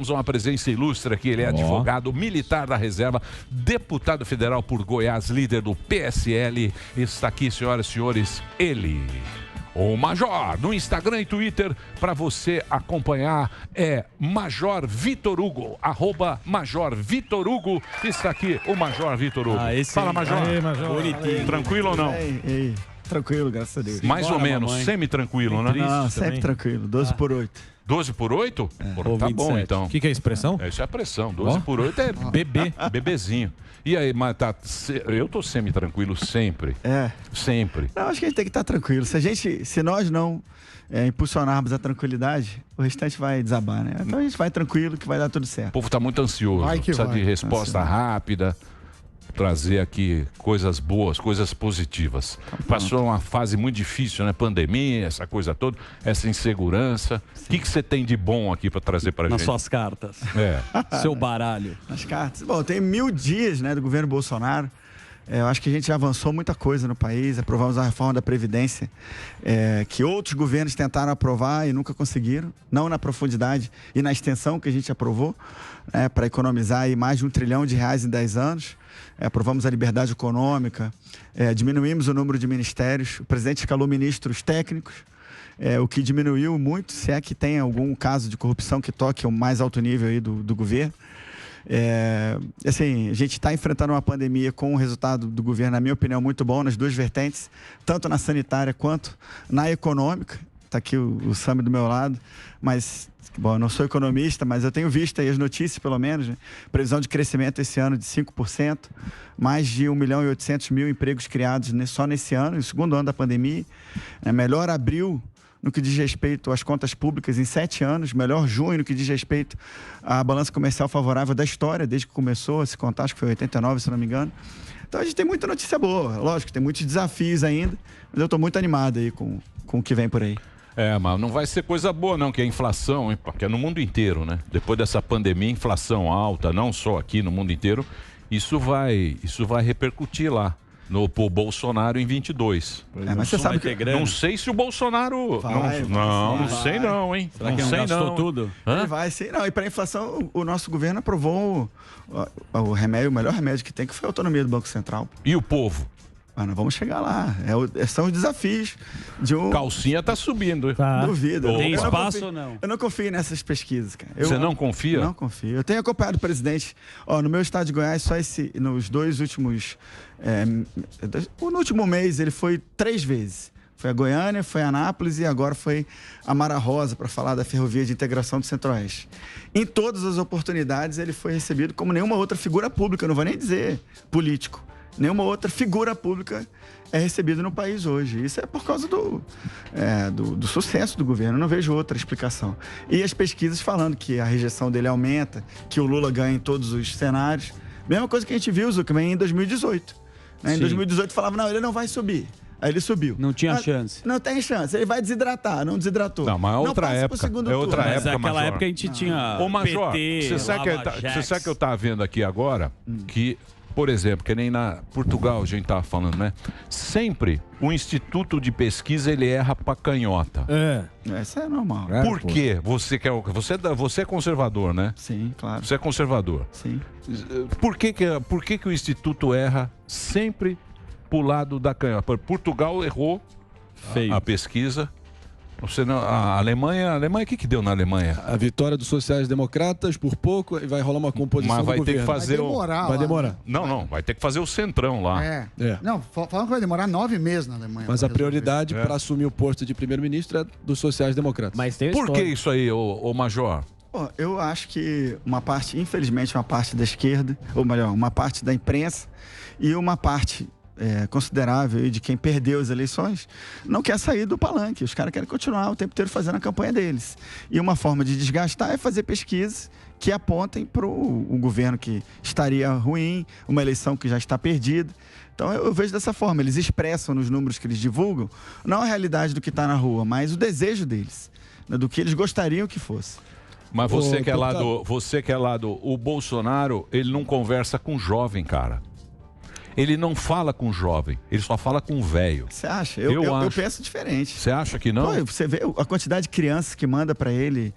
Temos uma presença ilustre aqui, ele é advogado militar da reserva, deputado federal por Goiás, líder do PSL. Está aqui, senhoras e senhores, ele, o Major, no Instagram e Twitter, para você acompanhar, é Major Vitor Hugo, @Major Vitor Hugo. Está aqui o Major Vitor Hugo. Fala, Major. Aí, Major. Tranquilo ou não? Ei. Tranquilo, graças a Deus. Mais ou menos, semi-tranquilo, né? Não, sempre tranquilo, 12 por 8. 12 por 8? Pô, tá bom, então. O que é expressão? Isso é a pressão. 12 por 8 é bebê, bebezinho. E aí, mas tá, eu tô semi-tranquilo sempre. Sempre. Não, acho que a gente tem que estar tranquilo. Se nós não impulsionarmos a tranquilidade, o restante vai desabar, né? Então a gente vai tranquilo que vai dar tudo certo. O povo tá muito ansioso. Precisa de resposta rápida. Trazer aqui coisas boas, coisas positivas. Passou uma fase muito difícil, né? Pandemia, essa coisa toda, essa insegurança. O que você tem de bom aqui para trazer para gente? Nas suas cartas. Seu baralho. Nas cartas. Bom, tem 1000 dias, né, do governo Bolsonaro. Eu acho que a gente já avançou muita coisa no país. Aprovamos a reforma da Previdência, que outros governos tentaram aprovar e nunca conseguiram. Não na profundidade e na extensão que a gente aprovou, para economizar aí mais de R$1 trilhão em 10 anos. Aprovamos a liberdade econômica, diminuímos o número de ministérios. O presidente escalou ministros técnicos, o que diminuiu muito, se é que tem algum caso de corrupção que toque o mais alto nível aí do governo. Assim, a gente está enfrentando uma pandemia com um resultado do governo, na minha opinião, muito bom nas duas vertentes, tanto na sanitária quanto na econômica. Está aqui o Sami do meu lado, mas, bom, eu não sou economista, mas eu tenho visto aí as notícias, pelo menos, né? Previsão de crescimento esse ano de 5%, mais de 1.800.000 empregos criados só nesse ano, no segundo ano da pandemia. Melhor abril no que diz respeito às contas públicas em 7 anos, melhor junho no que diz respeito à balança comercial favorável da história, desde que começou a se contar, acho que foi 89, se não me engano. Então a gente tem muita notícia boa, lógico, tem muitos desafios ainda, mas eu estou muito animado aí com o que vem por aí. Mas não vai ser coisa boa não, que é a inflação, hein? Porque é no mundo inteiro, né? Depois dessa pandemia, inflação alta, não só aqui no mundo inteiro, isso vai repercutir lá no Bolsonaro em 22. Mas você sabe que não sei se o Bolsonaro não sei não, hein? Será que não gastou tudo? Ele vai sim. Não, e para a inflação, o nosso governo aprovou o remédio, o melhor remédio que tem, que foi a autonomia do Banco Central. E o povo? Nós vamos chegar lá. São os desafios de um... Calcinha tá subindo. Duvido. Tem espaço ou não? Eu não confio nessas pesquisas, cara. Você não confia? Não confio. Eu tenho acompanhado o presidente. No meu estado de Goiás, nos 2 últimos... no último mês, ele foi 3 vezes. Foi a Goiânia, foi a Anápolis e agora foi a Mara Rosa para falar da Ferrovia de Integração do Centro-Oeste. Em todas as oportunidades, ele foi recebido como nenhuma outra figura pública, não vou nem dizer político. Nenhuma outra figura pública é recebida no país hoje. Isso é por causa do sucesso do governo. Eu não vejo outra explicação. E as pesquisas falando que a rejeição dele aumenta, que o Lula ganha em todos os cenários. Mesma coisa que a gente viu, Zuckerman, em 2018. Em 2018 falava, não, ele não vai subir. Aí ele subiu. Não tinha chance. Não tem chance. Ele vai desidratar, não desidratou. Não, mas é outra época. É outra época, naquela Major. época a gente tinha Ô, Major, PT, você sabe que eu tava vendo aqui agora que, por exemplo, que nem na Portugal a gente tava falando, né? Sempre o Instituto de Pesquisa ele erra pra canhota. Isso é normal. Por quê? Você é conservador, né? Sim, claro. Você é conservador. Sim. Por que o Instituto erra sempre pro lado da canhota? Portugal errou a pesquisa. A Alemanha, o que deu na Alemanha? A vitória dos sociais-democratas por pouco e vai rolar uma composição mas vai do ter governo. que fazer vai demorar. Não, vai ter que fazer o centrão lá. Não, falam que vai demorar 9 meses na Alemanha. Mas a prioridade para assumir o posto de primeiro-ministro é dos sociais-democratas. Mas tem Por que isso aí, ô Major? Eu acho que infelizmente uma parte da esquerda, ou melhor, uma parte da imprensa e uma parte considerável de quem perdeu as eleições, não quer sair do palanque. Os caras querem continuar o tempo inteiro fazendo a campanha deles. E uma forma de desgastar é fazer pesquisas que apontem para o governo que estaria ruim, uma eleição que já está perdida. Então eu vejo dessa forma. Eles expressam nos números que eles divulgam, não a realidade do que está na rua, mas o desejo deles, né, do que eles gostariam que fosse. Mas você que é lá do... O Bolsonaro, ele não conversa com jovem, cara. Ele não fala com o jovem, ele só fala com o velho. Você acha? Eu penso diferente. Você acha que não? Pô, você vê a quantidade de crianças que manda pra ele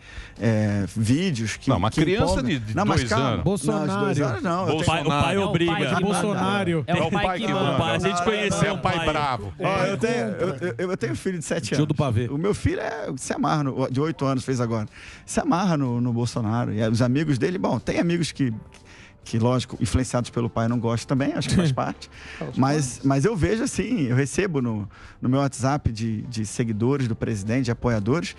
vídeos que. Não, uma que criança empolga. de não, mas 2 calma. anos. Bolsonaro. Não, de 2 anos não. O pai obriga. Bolsonaro. É o pai que manda. A gente conheceu É o pai bravo. Ó, eu tenho um filho de 7 Tio anos. do pavê. O meu filho se amarra, de 8 anos fez agora. Se amarra no Bolsonaro. E os amigos dele, bom, tem amigos que lógico, influenciados pelo pai não gostam também, acho que faz parte. Mas eu vejo assim, eu recebo no meu WhatsApp de seguidores do presidente, de apoiadores,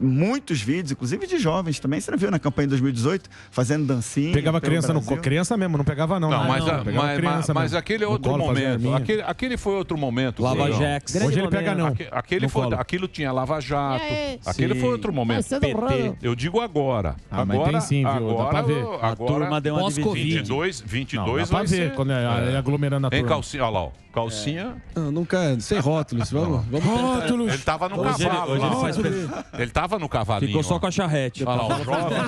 muitos vídeos, inclusive de jovens também. Você não viu na campanha de 2018, fazendo dancinha? Pegava criança criança mesmo, não pegava não. Não, Pegava mas aquele é outro momento. Aquele foi outro momento. Lava Jax. Hoje ele pega não. Aquilo tinha Lava Jato. Aquele foi outro momento. PT. Eu digo agora. Mas tem sim, viu? Dá pra ver. Agora Deu uma Pós-Covid. 22 dá pra ver quando é aglomerando a turma. Em calcinha, olha lá, ó. Calcinha. Nunca, sem rótulos. Vamos rótulos. Ele tava no cavalo. Hoje ele faz Ele tava no cavalinho. Ficou só com a charrete. Olha lá, o jovem.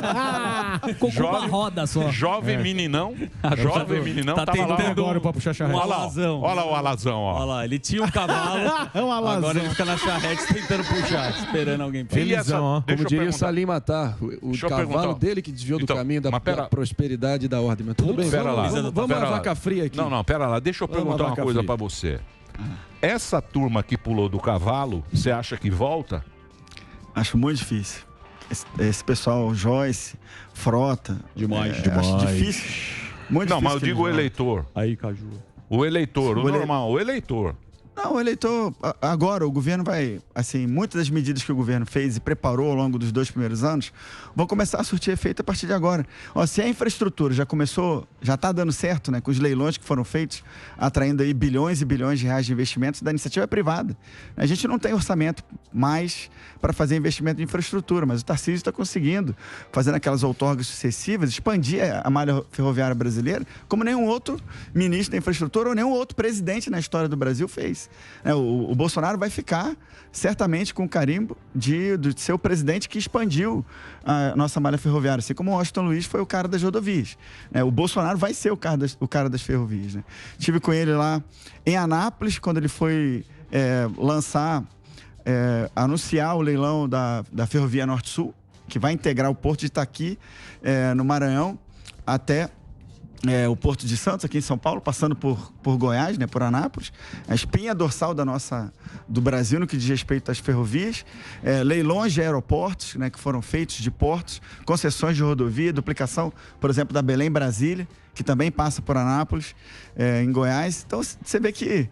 Ficou com uma roda só. Jovem meninão. Jovem meninão. Tá tava lá. tentando Agora pra puxar charrete. Olha lá o alazão, ó. Olha lá, ele tinha um cavalo. Agora ele fica na charrete tentando puxar, esperando alguém puxar. Felizão, ó. Como diria o Salim Matar, o cavalo dele que desviou do caminho da prosperidade e da ordem. Mas tudo bem, vamos à vaca fria aqui. Não, pera lá. Deixa eu perguntar uma coisa pra você. Essa turma que pulou do cavalo, você acha que volta? Acho muito difícil. Esse pessoal, Joyce, Frota. Demais. Acho difícil. Muito Não, difícil mas eu digo o eleitor. Aí, Caju. O eleitor, o normal, o eleitor. Não, o eleitor, agora o governo vai, assim, muitas das medidas que o governo fez e preparou ao longo dos 2 primeiros anos vão começar a surtir efeito a partir de agora. Ó, se a infraestrutura já começou, já está dando certo, né, com os leilões que foram feitos, atraindo aí bilhões e bilhões de reais de investimentos da iniciativa privada. A gente não tem orçamento mais para fazer investimento em infraestrutura, mas o Tarcísio está conseguindo, fazendo aquelas outorgas sucessivas, expandir a malha ferroviária brasileira, como nenhum outro ministro da infraestrutura ou nenhum outro presidente na história do Brasil fez. O Bolsonaro vai ficar certamente com o carimbo de ser o presidente que expandiu a nossa malha ferroviária, assim como o Washington Luiz foi o cara das rodovias. O Bolsonaro vai ser o cara das ferrovias. Né? Estive com ele lá em Anápolis, quando ele foi anunciar o leilão da Ferrovia Norte-Sul, que vai integrar o Porto de Itaqui, no Maranhão, até o Porto de Santos, aqui em São Paulo, passando por Goiás, né, por Anápolis, a espinha dorsal do Brasil no que diz respeito às ferrovias, leilões de aeroportos, né, que foram feitos de portos, concessões de rodovia, duplicação, por exemplo, da Belém-Brasília, que também passa por Anápolis, em Goiás. Então, você vê que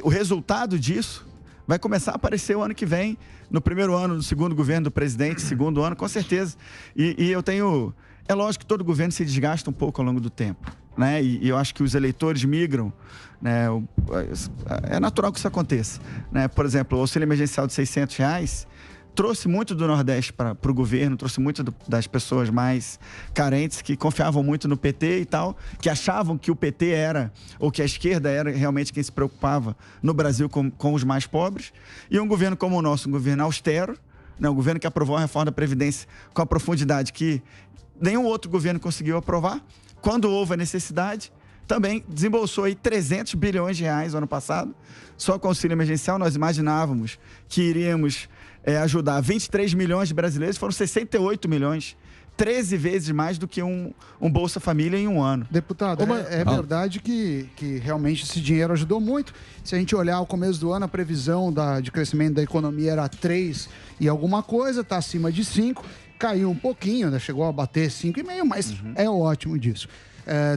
o resultado disso vai começar a aparecer o ano que vem, no primeiro ano do segundo governo do presidente, segundo ano, com certeza. E eu tenho... É lógico que todo governo se desgasta um pouco ao longo do tempo, né? E eu acho que os eleitores migram, né? É natural que isso aconteça, né? Por exemplo, o auxílio emergencial de R$600 trouxe muito do Nordeste para o governo, trouxe muito das pessoas mais carentes que confiavam muito no PT e tal, que achavam que o PT era, ou que a esquerda era realmente quem se preocupava no Brasil com os mais pobres. E um governo como o nosso, um governo austero, né? Um governo que aprovou a reforma da Previdência com a profundidade que nenhum outro governo conseguiu aprovar. Quando houve a necessidade, também desembolsou aí 300 bilhões de reais no ano passado. Só com o auxílio emergencial, nós imaginávamos que iríamos ajudar 23 milhões de brasileiros, foram 68 milhões. 13 vezes mais do que um Bolsa Família em um ano. Deputado, é verdade que realmente esse dinheiro ajudou muito. Se a gente olhar o começo do ano, a previsão de crescimento da economia era 3 e alguma coisa, está acima de 5. Caiu um pouquinho, né? Chegou a bater 5,5, mas é ótimo disso.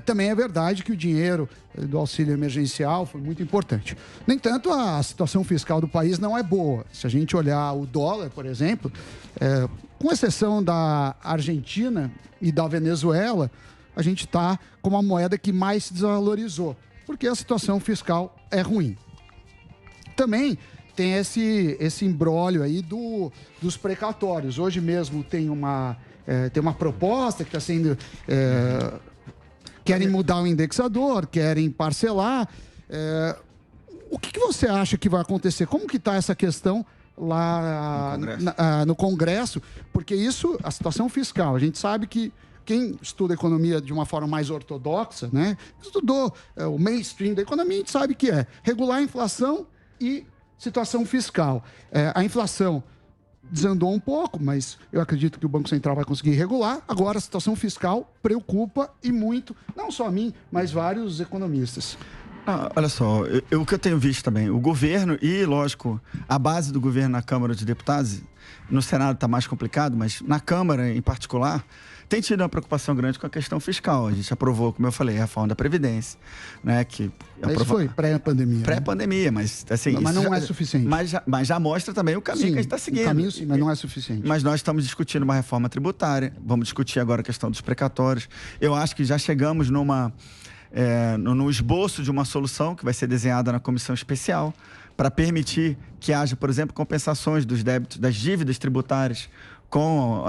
Também é verdade que o dinheiro do auxílio emergencial foi muito importante. No entanto, a situação fiscal do país não é boa. Se a gente olhar o dólar, por exemplo, com exceção da Argentina e da Venezuela, a gente está com uma moeda que mais se desvalorizou, porque a situação fiscal é ruim. Também tem esse imbróglio aí dos precatórios. Hoje mesmo tem uma proposta que está sendo... querem mudar o indexador, querem parcelar. O que você acha que vai acontecer? Como que está essa questão lá no Congresso? Porque a situação fiscal, a gente sabe que quem estuda economia de uma forma mais ortodoxa, né? Estudou o mainstream da economia, a gente sabe que é regular a inflação e situação fiscal. A inflação desandou um pouco, mas eu acredito que o Banco Central vai conseguir regular. Agora, a situação fiscal preocupa e muito, não só a mim, mas vários economistas. Olha só, o que eu tenho visto também, o governo e, lógico, a base do governo na Câmara de Deputados, no Senado está mais complicado, mas na Câmara em particular, tem tido uma preocupação grande com a questão fiscal. A gente aprovou, como eu falei, a reforma da Previdência, né? Que isso foi pré-pandemia. Pré-pandemia, mas assim... Mas não é suficiente. Mas já mostra também o caminho que a gente está seguindo. O caminho sim, mas não é suficiente. Mas nós estamos discutindo uma reforma tributária, vamos discutir agora a questão dos precatórios. Eu acho que já chegamos no esboço de uma solução que vai ser desenhada na comissão especial para permitir que haja, por exemplo, compensações dos débitos, das dívidas tributárias com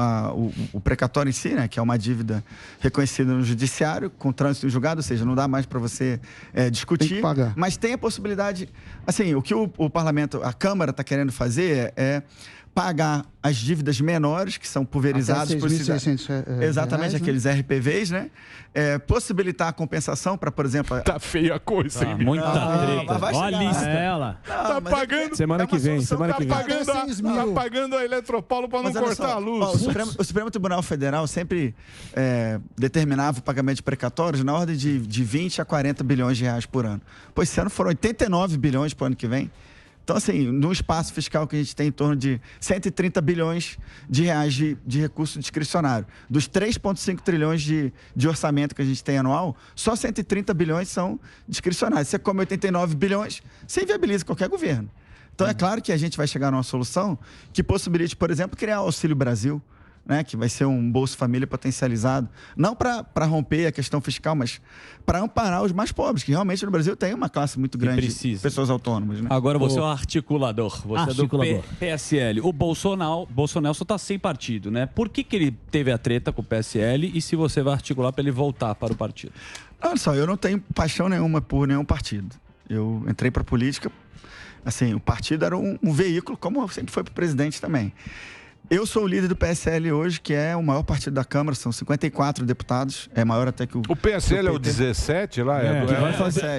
o precatório em si, né, que é uma dívida reconhecida no judiciário, com trânsito em julgado, ou seja, não dá mais para você discutir. Tem que pagar. Mas tem a possibilidade, assim, o que o parlamento, a Câmara está querendo fazer é pagar as dívidas menores, que são pulverizadas por exatamente aqueles RPVs, né? Possibilitar a compensação para, por exemplo... Tá feia a coisa, hein? Muita treta. Olha a lista. Ela. Tá pagando... Semana que vem. Tá pagando a Eletropaulo para não cortar a luz. O Supremo Tribunal Federal sempre determinava o pagamento de precatórios na ordem de 20 a 40 bilhões de reais por ano. Pois esse ano foram 89 bilhões para o ano que vem. Então, assim, no espaço fiscal que a gente tem em torno de 130 bilhões de reais de recurso discricionário. Dos 3,5 trilhões de orçamento que a gente tem anual, só 130 bilhões são discricionários. Você come 89 bilhões, você inviabiliza qualquer governo. Então, é claro que a gente vai chegar numa solução que possibilite, por exemplo, criar o Auxílio Brasil, né, que vai ser um Bolsa Família potencializado, não para romper a questão fiscal, mas para amparar os mais pobres, que realmente no Brasil tem uma classe muito grande de pessoas autônomas. Né? Agora você é um articulador, você é do PSL. O Bolsonaro só está sem partido, né? Por que ele teve a treta com o PSL e se você vai articular para ele voltar para o partido? Olha só, eu não tenho paixão nenhuma por nenhum partido. Eu entrei para a política, assim, o partido era um veículo, como sempre foi para o presidente também. Eu sou o líder do PSL hoje, que é o maior partido da Câmara, são 54 deputados, é maior até que o... O PSL é o 17 lá?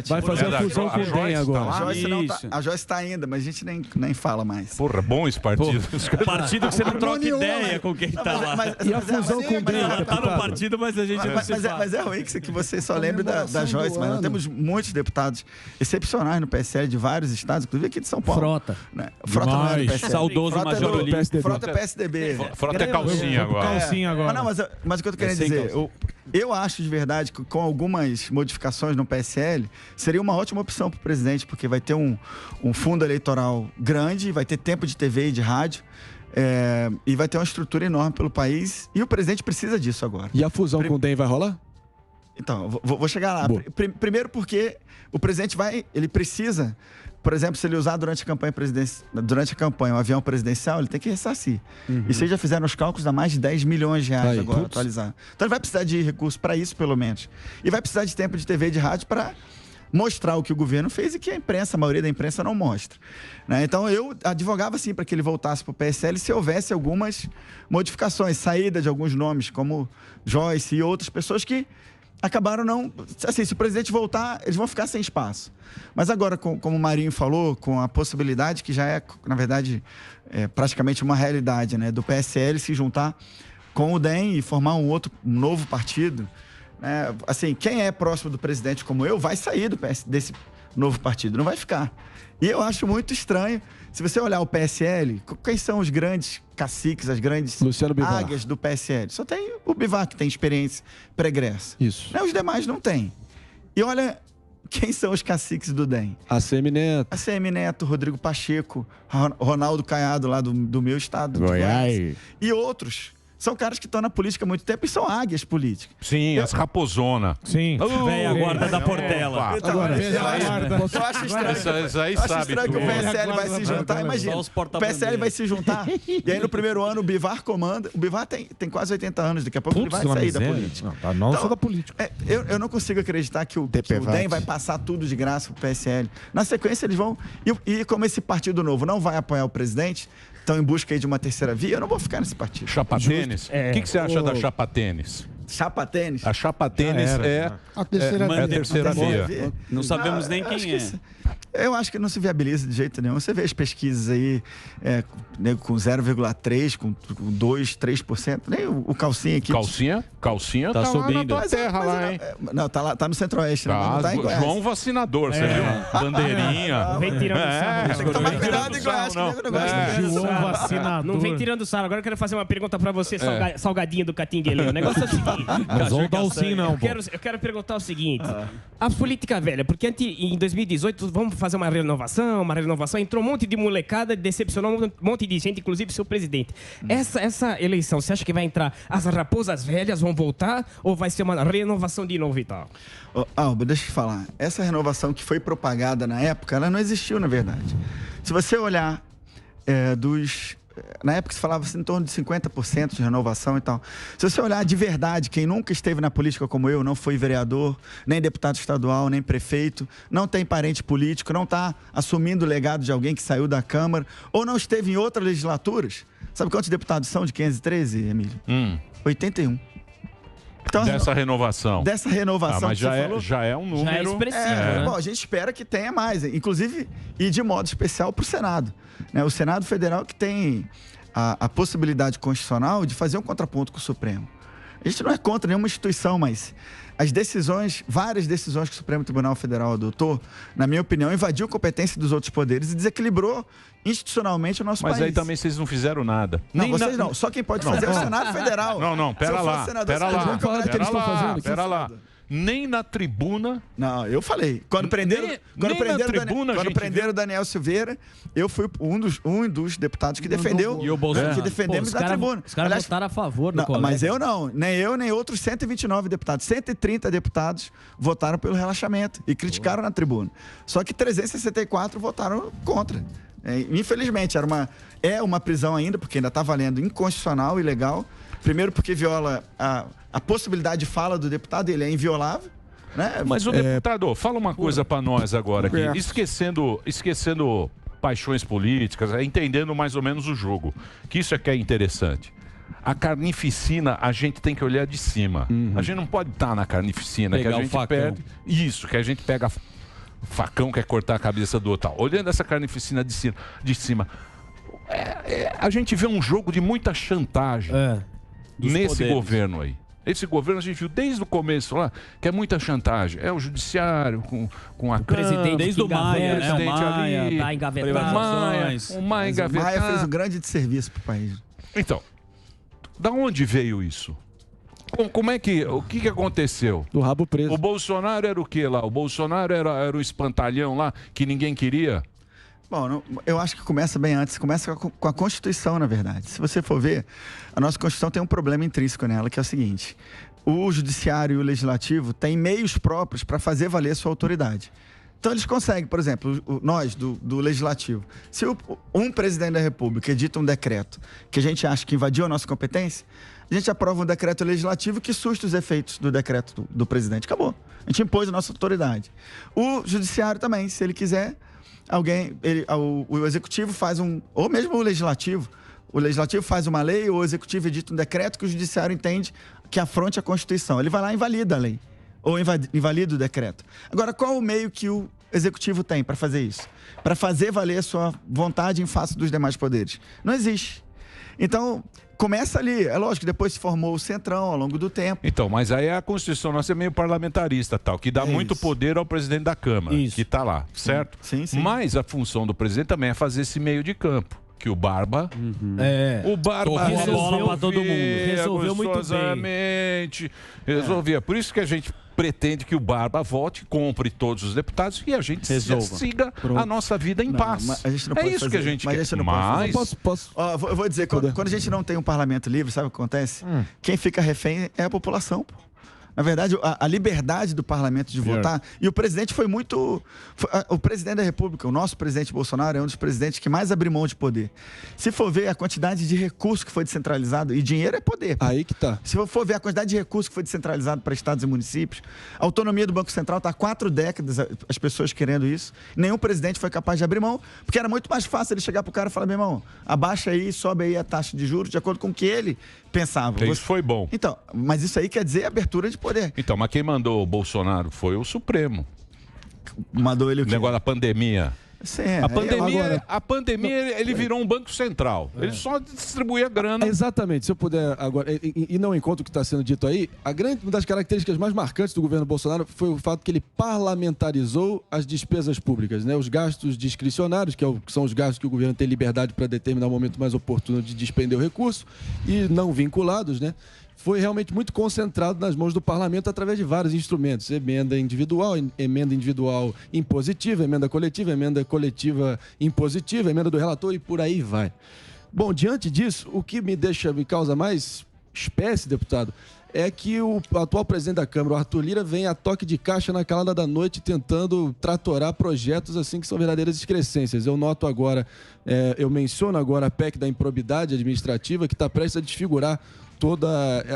Vai fazer a fusão com o DEM agora. A Joyce está ainda, mas a gente nem fala mais. Porra, bom esse partido. O partido que você não troca ideia com quem está lá. E a fusão com o DEM? Está no partido, mas a gente não se fala. Mas é ruim que você só lembre da Joyce, mas nós temos muitos deputados excepcionais no PSL de vários estados, inclusive aqui de São Paulo. Frota. Né? Frota não é do PSL. Saudoso Major Olímpio. Frota é PSDB. Frota é calcinha agora. Não, mas o que eu tô querendo dizer, eu acho de verdade que com algumas modificações no PSL, seria uma ótima opção para o presidente, porque vai ter um fundo eleitoral grande, vai ter tempo de TV e de rádio, e vai ter uma estrutura enorme pelo país, e o presidente precisa disso agora. E a fusão com o DEM vai rolar? Então, vou chegar lá. Primeiro porque o presidente ele precisa... Por exemplo, se ele usar durante a campanha um avião presidencial, ele tem que ressarcir. E vocês já fizeram os cálculos, dá mais de 10 milhões de reais agora, atualizar. Então ele vai precisar de recursos para isso, pelo menos. E vai precisar de tempo de TV e de rádio para mostrar o que o governo fez e que a maioria da imprensa não mostra. Né? Então eu advogava sim para que ele voltasse para o PSL se houvesse algumas modificações, saída de alguns nomes, como Joyce e outras pessoas que acabaram não... Assim, se o presidente voltar, eles vão ficar sem espaço. Mas agora, como o Marinho falou, com a possibilidade que já é, na verdade, praticamente uma realidade, né, do PSL se juntar com o DEM e formar um novo partido, né? Assim, quem é próximo do presidente como eu vai sair desse novo partido, não vai ficar. E eu acho muito estranho, se você olhar o PSL, quais são os grandes caciques, as grandes águias do PSL? Só tem o Bivar, que tem experiência pregressa. Isso. Os demais não têm. E olha quem são os caciques do DEM. ACM Neto. ACM Neto, Rodrigo Pacheco, Ronaldo Caiado, lá do meu estado. Goiás. E outros. São caras que estão na política há muito tempo e são águias políticas. Sim, as raposonas. Sim. Véia guarda da Portela. Eu acho estranho que o PSL vai se juntar. Imagina, o PSL vai se juntar e aí no primeiro ano o Bivar comanda. O Bivar tem quase 80 anos, daqui a pouco ele vai sair da política. Não sou da política. Eu não consigo acreditar que o DEM vai passar tudo de graça pro PSL. Na sequência eles vão... E como esse partido novo não vai apoiar o presidente, estão em busca aí de uma terceira via, eu não vou ficar nesse partido. Chapa tênis? O que você acha da chapa tênis? chapa tênis. A chapa tênis é a terceira via. Não sabemos nem quem é. Eu acho que não se viabiliza de jeito nenhum. Você vê as pesquisas aí com 0,3%, com 2%, 3%. Nem o calcinha aqui. Calcinha tá subindo. Lá na terra lá, hein? Não, tá lá, tá no Centro-Oeste. Tá, não tá em Goiás. João vacinador, você viu? Bandeirinha. Não vem tirando sarro. Tem que tomar cuidado em Goiás, que nego não gosta. João vacinador. Não vem tirando sarro. Agora eu quero fazer uma pergunta pra você, salgadinho do Catinguele. O negócio é o seguinte. Mas não dá o sim, não. Eu quero perguntar o seguinte. A política velha, porque em 2018 vamos fazer uma renovação, entrou um monte de molecada, decepcionou um monte de gente, inclusive seu presidente. Essa eleição, você acha que vai entrar, as raposas velhas vão voltar ou vai ser uma renovação de novo e tal? Alba, deixa eu te falar. Essa renovação que foi propagada na época, ela não existiu, na verdade. Se você olhar na época se falava assim, em torno de 50% de renovação e tal. Se você olhar de verdade, quem nunca esteve na política como eu, não foi vereador, nem deputado estadual, nem prefeito, não tem parente político, não está assumindo o legado de alguém que saiu da Câmara, ou não esteve em outras legislaturas. Sabe quantos deputados são de 513, Emílio? 81. Então, dessa renovação. Dessa renovação. Mas já é um número. Já é expressivo, né? Bom, a gente espera que tenha mais, inclusive, e de modo especial para o Senado. O Senado Federal que tem a possibilidade constitucional de fazer um contraponto com o Supremo. A gente não é contra nenhuma instituição, mas as decisões, várias decisões que o Supremo Tribunal Federal adotou, na minha opinião, invadiu a competência dos outros poderes e desequilibrou institucionalmente o nosso país. Mas aí também vocês não fizeram nada. Não, vocês não. Só quem pode fazer é o Senado Federal. Não, pera lá. Pera lá. Nem na tribuna. Não, eu falei. Quando prenderam o Daniel Silveira, eu fui um dos deputados que defendeu. E o Bolsonaro. Que defendemos na tribuna. Os caras votaram a favor do colega. Mas eu não. Nem eu, nem outros 129 deputados. 130 deputados votaram pelo relaxamento e criticaram na tribuna. Só que 364 votaram contra. Infelizmente, é uma prisão ainda, porque ainda está valendo inconstitucional, ilegal. Primeiro porque viola a possibilidade de fala do deputado, ele é inviolável. Né? Mas o deputado, fala uma coisa para nós agora aqui, esquecendo paixões políticas, entendendo mais ou menos o jogo, que isso é que é interessante. A carnificina a gente tem que olhar de cima. A gente não pode estar na carnificina, pegar que a gente perde. Isso, que a gente pega facão, quer cortar a cabeça do outro. Olhando essa carnificina de cima, a gente vê um jogo de muita chantagem nesse poderes. Governo aí. Esse governo a gente viu desde o começo lá, que é muita chantagem. É o judiciário com a presidente desde o Maia, né? O Maia tá engavetado. O Maia fez um grande desserviço pro país. Então, da onde veio isso? O que aconteceu? Do rabo preso. O Bolsonaro era o que lá? O Bolsonaro era o espantalhão lá que ninguém queria? Bom, eu acho que começa bem antes, começa com a Constituição, na verdade. Se você for ver, a nossa Constituição tem um problema intrínseco nela, que é o seguinte: o Judiciário e o Legislativo têm meios próprios para fazer valer a sua autoridade. Então eles conseguem, por exemplo, nós do Legislativo, se um presidente da República edita um decreto que a gente acha que invadiu a nossa competência, a gente aprova um decreto legislativo que susta os efeitos do decreto do presidente. Acabou. A gente impôs a nossa autoridade. O Judiciário também, se ele quiser, o Executivo faz ou mesmo o Legislativo faz uma lei, ou o Executivo edita um decreto que o Judiciário entende que afronte a Constituição. Ele vai lá e invalida a lei, ou invalida o decreto. Agora, qual o meio que o Executivo tem para fazer isso? Para fazer valer a sua vontade em face dos demais poderes? Não existe. Então, começa ali. É lógico que depois se formou o Centrão ao longo do tempo. Então, mas aí a Constituição nossa é meio parlamentarista, tal, que dá muito poder ao presidente da Câmara, que está lá, certo? Sim. Mas a função do presidente também é fazer esse meio de campo. Que o Barba... O Barba resolveu para todo mundo. Resolveu muito bem. Resolvia. Por isso que a gente pretende que o Barba volte, compre todos os deputados e a gente siga a nossa vida em paz. É isso que a gente quer. Mas... Eu vou dizer, quando a gente não tem um parlamento livre, sabe o que acontece? Quem fica refém é a população, pô. Na verdade, a liberdade do parlamento de votar. E o presidente foi muito... o presidente da República, o nosso presidente Bolsonaro, é um dos presidentes que mais abriu mão de poder. Se for ver a quantidade de recursos que foi descentralizado, e dinheiro é poder. Aí que tá. Se for ver a quantidade de recursos que foi descentralizado para estados e municípios, a autonomia do Banco Central está há 4 décadas, as pessoas querendo isso. Nenhum presidente foi capaz de abrir mão, porque era muito mais fácil ele chegar para o cara e falar, meu irmão, abaixa aí, sobe aí a taxa de juros, de acordo com o que ele pensava. Isso foi bom. Então, mas isso aí quer dizer abertura de poder. Então, mas quem mandou o Bolsonaro foi o Supremo. Mandou ele o quê? O negócio da pandemia. Sim, a pandemia, ele virou um banco central. Ele só distribuía grana. Exatamente. Se eu puder agora, e não encontro o que está sendo dito aí, uma das características mais marcantes do governo Bolsonaro foi o fato que ele parlamentarizou as despesas públicas, né? Os gastos discricionários, que são os gastos que o governo tem liberdade para determinar o momento mais oportuno de despender o recurso, e não vinculados, né? Foi realmente muito concentrado nas mãos do parlamento através de vários instrumentos. Emenda individual impositiva, emenda coletiva impositiva, emenda do relator e por aí vai. Bom, diante disso, o que me causa mais espécie, deputado, é que o atual presidente da Câmara, o Arthur Lira, vem a toque de caixa na calada da noite tentando tratorar projetos assim que são verdadeiras excrescências. Eu menciono agora a PEC da improbidade administrativa, que está prestes a desfigurar todo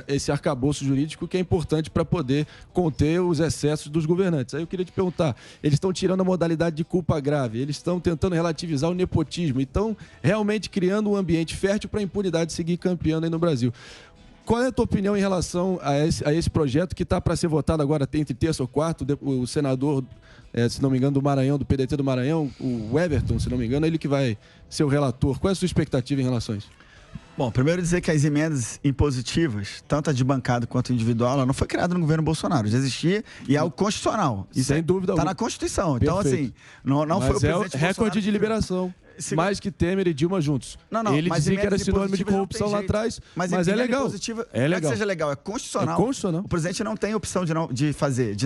esse arcabouço jurídico que é importante para poder conter os excessos dos governantes. Aí eu queria te perguntar, eles estão tirando a modalidade de culpa grave, eles estão tentando relativizar o nepotismo e estão realmente criando um ambiente fértil para a impunidade seguir campeando aí no Brasil. Qual é a tua opinião em relação a esse projeto que está para ser votado agora entre terça ou quarta? O senador, se não me engano, do Maranhão, do PDT do Maranhão, o Everton, se não me engano, ele que vai ser o relator. Qual é a sua expectativa em relação a isso? Bom, primeiro dizer que as emendas impositivas, tanto a de bancada quanto a individual, ela não foi criada no governo Bolsonaro, já existia e é algo constitucional. Isso sem dúvida está na Constituição. Então, assim, não foi o presidente recorde Bolsonaro de liberação. Mais que Temer e Dilma juntos. Não, ele dizia que era sinônimo de corrupção lá atrás, mas é legal. É legal. Não é que seja legal, é constitucional. É constitucional. O presidente não tem opção de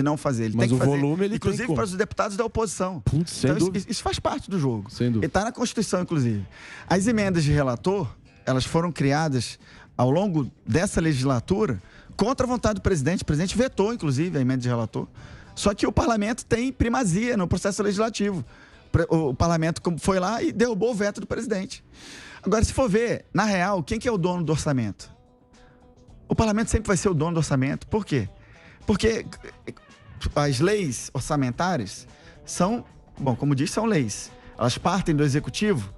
não fazer. Ele mas tem que fazer. Volume ele inclusive tem para os deputados da oposição. Putz, sem então, dúvida. Isso faz parte do jogo. Sem dúvida. Ele está na Constituição, inclusive. As emendas de relator, elas foram criadas ao longo dessa legislatura contra a vontade do presidente. O presidente vetou, inclusive, a emenda de relator. Só que o parlamento tem primazia no processo legislativo. O parlamento foi lá e derrubou o veto do presidente. Agora, se for ver, na real, quem que é o dono do orçamento? O parlamento sempre vai ser o dono do orçamento. Por quê? Porque as leis orçamentárias são, bom, como disse, são leis. Elas partem do executivo,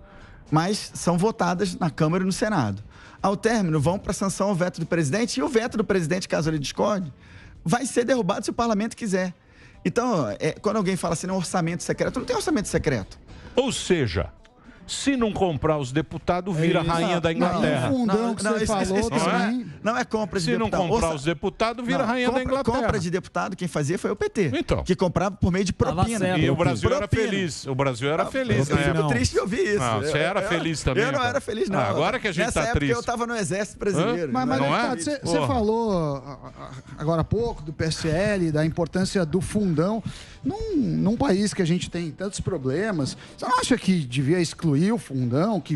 mas são votadas na Câmara e no Senado. Ao término, vão para a sanção ao veto do presidente, e o veto do presidente, caso ele discorde, vai ser derrubado se o parlamento quiser. Então, quando alguém fala assim, um orçamento secreto, não tem orçamento secreto. Ou seja, se não comprar os deputados, vira rainha da Inglaterra. Não é compra de deputado. Se não comprar os deputados, vira rainha da Inglaterra. Compra de deputado, quem fazia foi o PT. Então. Que comprava por meio de propina. E o Brasil era feliz. O Brasil era feliz, né? Eu fico triste de ouvir isso. Você era feliz também. Eu não era feliz, não. Agora que a gente tá triste. Nessa época eu estava no Exército Brasileiro. Mas você falou agora há pouco do PSL, da importância do fundão. Num país que a gente tem tantos problemas, você não acha que devia excluir o fundão, que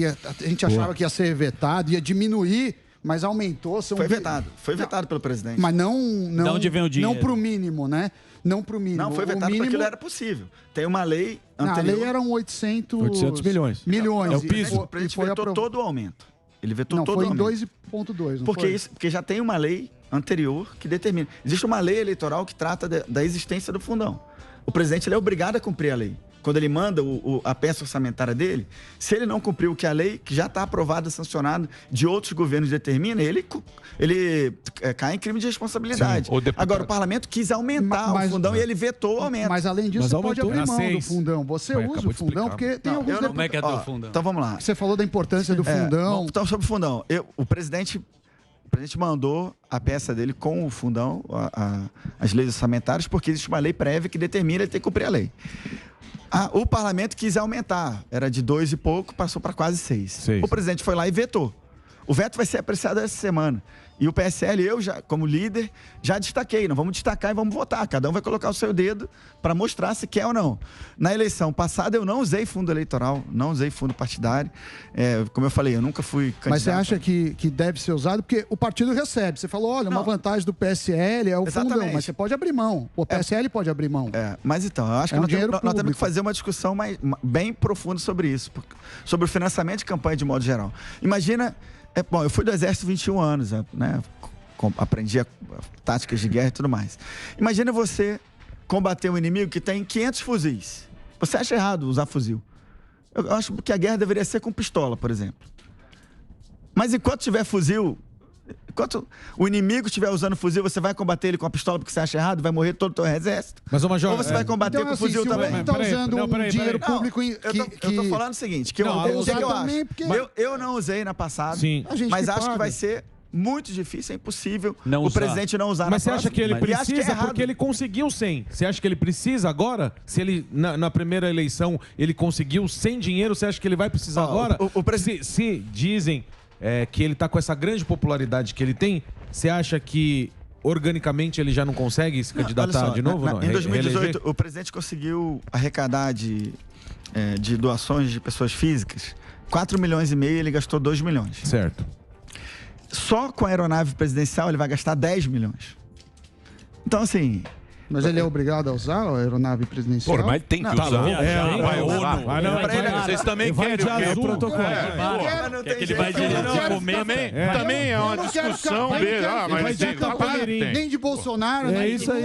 a gente achava que ia ser vetado, ia diminuir, mas aumentou? Foi vetado pelo presidente. Mas não de onde vem o dinheiro? Não para o mínimo, né? Não para o mínimo. Não, foi vetado porque aquilo era possível. Tem uma lei anterior. A lei eram 800 milhões. É o piso. O presidente vetou todo o aumento. Ele vetou todo o aumento. Foi em 2,2. Porque já tem uma lei anterior que determina. Existe uma lei eleitoral que trata da existência do fundão. O presidente ele é obrigado a cumprir a lei. Quando ele manda a peça orçamentária dele, se ele não cumpriu o que a lei, que já está aprovada, sancionada, de outros governos determina, ele cai em crime de responsabilidade. Sim, Agora, o parlamento quis aumentar o fundão e ele vetou o aumento. Mas além disso, você pode abrir mão do fundão. Você usa o fundão porque tem alguns... Como é que é do fundão? Então vamos lá. Você falou da importância do fundão. Então, sobre o fundão. O presidente mandou a peça dele com o fundão, as leis orçamentárias, porque existe uma lei prévia que determina ele ter que cumprir a lei. O parlamento quis aumentar, era de 2 e pouco, passou para quase 6. O presidente foi lá e vetou. O veto vai ser apreciado essa semana. E o PSL, eu já, como líder, já destaquei. Não vamos destacar e vamos votar. Cada um vai colocar o seu dedo para mostrar se quer ou não. Na eleição passada, eu não usei fundo eleitoral, não usei fundo partidário. Como eu falei, eu nunca fui candidato. Mas você acha que deve ser usado? Porque o partido recebe. Você falou, olha, uma vantagem do PSL é o fundão, mas você pode abrir mão. O PSL pode abrir mão. Mas então, eu acho que nós temos que fazer uma discussão bem profunda sobre isso, sobre o financiamento de campanha de modo geral. Imagina... Bom, eu fui do Exército 21 anos, né? Aprendi táticas de guerra e tudo mais. Imagina você combater um inimigo que tem 500 fuzis. Você acha errado usar fuzil. Eu acho que a guerra deveria ser com pistola, por exemplo. Mas enquanto tiver fuzil, enquanto o inimigo estiver usando fuzil, você vai combater ele com a pistola porque você acha errado, vai morrer todo o teu exército. Mas, Major, ou você vai combater então, com o fuzil também. Se o tá usando dinheiro público... Eu tô falando o seguinte, que eu acho. Eu não usei na passada, mas acho que vai ser muito difícil, é impossível o presidente não usar. Mas você acha que ele precisa, porque ele conseguiu 100. Você acha que ele precisa agora? Se ele, na primeira eleição, ele conseguiu 100 dinheiro, você acha que ele vai precisar agora? Se dizem... que ele está com essa grande popularidade que ele tem, você acha que organicamente ele já não consegue se candidatar de novo? Em 2018, o presidente conseguiu arrecadar de doações de pessoas físicas 4,5 milhões, ele gastou 2 milhões. Certo. Só com a aeronave presidencial ele vai gastar 10 milhões. Então, assim... Mas ele é obrigado a usar a aeronave presidencial? Pô, mas tem que usar. Vai usar. Vocês também querem o protocolo. Ele vai de também é uma discussão dele. Mas nem de Bolsonaro, é isso aí.